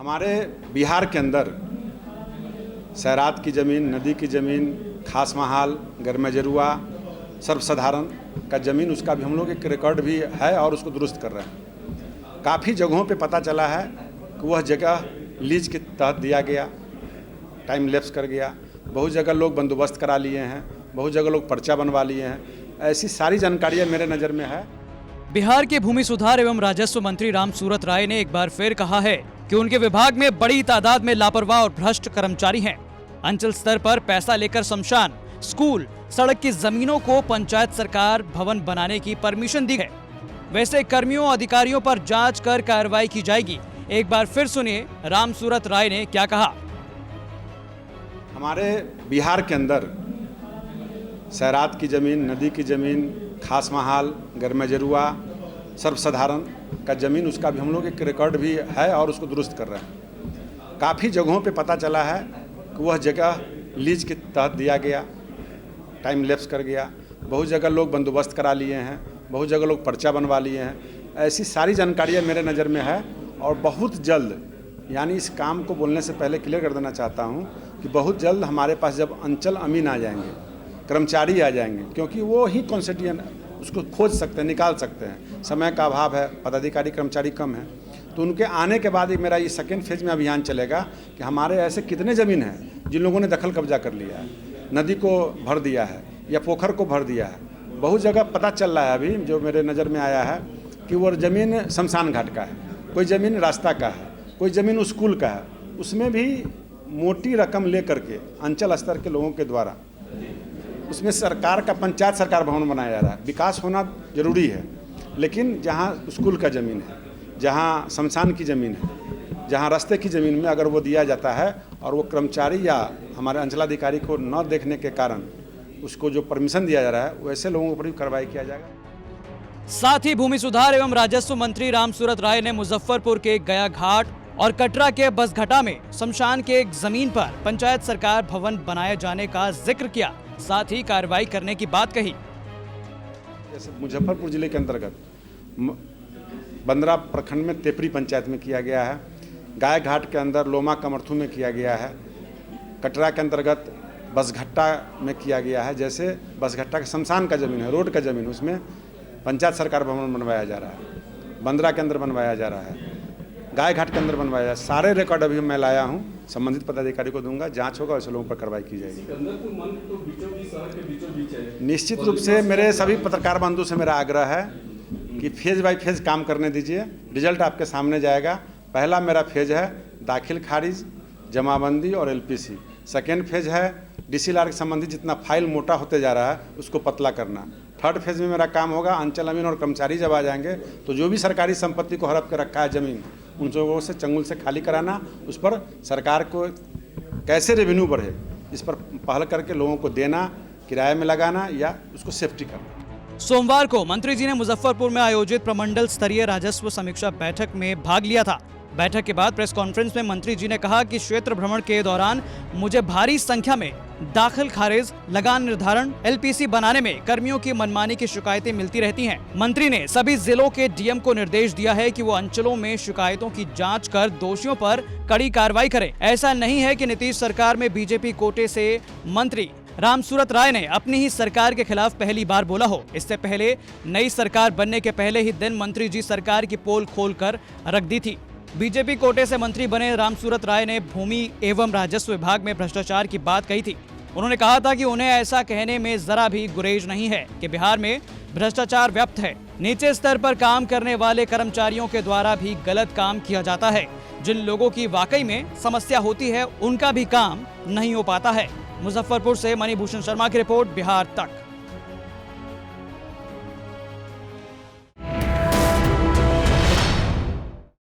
हमारे बिहार के अंदर सैरात की ज़मीन, नदी की ज़मीन, खास महाल, गरमजरुआ, सर्वसाधारण का ज़मीन, उसका भी हम लोग एक रिकॉर्ड भी है और उसको दुरुस्त कर रहे हैं। काफ़ी जगहों पे पता चला है कि वह जगह लीज के तहत दिया गया, टाइम लैप्स कर गया। बहुत जगह लोग बंदोबस्त करा लिए हैं, बहुत जगह लोग पर्चा बनवा लिए हैं। ऐसी सारी जानकारियाँ मेरे नज़र में है। बिहार के भूमि सुधार एवं राजस्व मंत्री रामसूरत राय ने एक बार फिर कहा है कि उनके विभाग में बड़ी तादाद में लापरवाह और भ्रष्ट कर्मचारी हैं। अंचल स्तर पर पैसा लेकर शमशान, स्कूल, सड़क की जमीनों को पंचायत सरकार भवन बनाने की परमिशन दी है। वैसे कर्मियों अधिकारियों पर जांच कर कार्रवाई की जाएगी। एक बार फिर सुनिए रामसूरत राय ने क्या कहा। हमारे बिहार के अंदर सैरात की ज़मीन, नदी की ज़मीन, खास महाल, गरमजरुआ, सर्वसाधारण का ज़मीन, उसका भी हम लोग एक रिकॉर्ड भी है और उसको दुरुस्त कर रहे हैं। काफ़ी जगहों पे पता चला है कि वह जगह लीज के तहत दिया गया, टाइम लैप्स कर गया। बहुत जगह लोग बंदोबस्त करा लिए हैं, बहुत जगह लोग पर्चा बनवा लिए हैं। ऐसी सारी जानकारियाँ मेरे नज़र में है और बहुत जल्द, यानी इस काम को बोलने से पहले क्लियर कर देना चाहता हूँ कि बहुत जल्द हमारे पास जब अंचल अमीन आ जाएंगे, कर्मचारी आ जाएंगे, क्योंकि वो ही कॉन्स्टिट्यूएंट उसको खोज सकते हैं, निकाल सकते हैं। समय का अभाव है, पदाधिकारी कर्मचारी कम है, तो उनके आने के बाद ही मेरा ये सेकेंड फेज में अभियान चलेगा कि हमारे ऐसे कितने ज़मीन हैं जिन लोगों ने दखल कब्जा कर लिया है, नदी को भर दिया है या पोखर को भर दिया है। बहुत जगह पता चल रहा है अभी जो मेरे नज़र में आया है कि वो ज़मीन शमशान घाट का है, कोई ज़मीन रास्ता का है, कोई ज़मीन स्कूल का है। उसमें भी मोटी रकम ले करके अंचल स्तर के लोगों के द्वारा उसमें सरकार का पंचायत सरकार भवन बनाया जा रहा है। विकास होना जरूरी है, लेकिन जहाँ स्कूल का ज़मीन है, जहाँ शमशान की ज़मीन है, जहाँ रास्ते की ज़मीन में अगर वो दिया जाता है और वो कर्मचारी या हमारे अंचलाधिकारी को न देखने के कारण उसको जो परमिशन दिया जा रहा है, वैसे लोगों पर भी कार्रवाई किया जाएगा। साथ ही भूमि सुधार एवं राजस्व मंत्री रामसूरत राय ने मुजफ्फरपुर के गया घाट और कटरा के बसघटा में शमशान के एक जमीन पर पंचायत सरकार भवन बनाए जाने का जिक्र किया। साथ ही कार्रवाई करने की बात कही। जैसे मुजफ्फरपुर जिले के अंतर्गत बंदरा प्रखंड में तेपरी पंचायत में किया गया है, गाय घाट के अंदर लोमा कमर्थू में किया गया है, कटरा के अंतर्गत बसघट्टा में किया गया है। जैसे बसघट्टा का शमशान का ज़मीन है, रोड का ज़मीन, उसमें पंचायत सरकार भवन बनवाया जा रहा है, बंदरा के अंदर बनवाया जा रहा है, गाय घाट के अंदर बनवाया जा रहा है। सारे रिकॉर्ड अभी मैं लाया हूँ, संबंधित पदाधिकारी को दूंगा, जांच होगा, वैसे लोगों पर कार्रवाई की जाएगी। निश्चित रूप से मेरे सभी पत्रकार बंधु से मेरा आग्रह है कि फेज बाय फेज काम करने दीजिए। रिजल्ट आपके सामने जाएगा। पहला मेरा फेज है दाखिल खारिज, जमाबंदी और LPC। सेकेंड फेज है DCLR के संबंधित जितना फाइल मोटा होते जा रहा है उसको पतला करना। थर्ड फेज में मेरा काम होगा अंचल अमीन और कर्मचारी जब आ जाएंगे तो जो भी सरकारी संपत्ति को हड़प के रखा है ज़मीन, उन लोगों से चंगुल से खाली कराना, उस पर सरकार को कैसे रेवेन्यू बढ़े इस पर पहल करके लोगों को देना, किराए में लगाना या उसको सेफ्टी करना। सोमवार को मंत्री जी ने मुजफ्फरपुर में आयोजित प्रमंडल स्तरीय राजस्व समीक्षा बैठक में भाग लिया था। बैठक के बाद प्रेस कॉन्फ्रेंस में मंत्री जी ने कहा कि क्षेत्र भ्रमण के दौरान मुझे भारी संख्या में दाखिल खारिज, लगान निर्धारण, LPC बनाने में कर्मियों की मनमानी की शिकायतें मिलती रहती हैं। मंत्री ने सभी जिलों के DM को निर्देश दिया है कि वो अंचलों में शिकायतों की जांच कर दोषियों पर कड़ी कार्रवाई करें। ऐसा नहीं है कि नीतीश सरकार में BJP कोटे से मंत्री रामसूरत राय ने अपनी ही सरकार के खिलाफ पहली बार बोला हो। इससे पहले नई सरकार बनने के पहले ही दिन मंत्री जी सरकार की पोल खोल कर रख दी थी। BJP कोटे से मंत्री बने रामसूरत राय ने भूमि एवं राजस्व विभाग में भ्रष्टाचार की बात कही थी। उन्होंने कहा था कि उन्हें ऐसा कहने में जरा भी गुरेज नहीं है कि बिहार में भ्रष्टाचार व्याप्त है। नीचे स्तर पर काम करने वाले कर्मचारियों के द्वारा भी गलत काम किया जाता है। जिन लोगों की वाकई में समस्या होती है उनका भी काम नहीं हो पाता है। मुजफ्फरपुर से मणिभूषण शर्मा की रिपोर्ट, बिहार तक।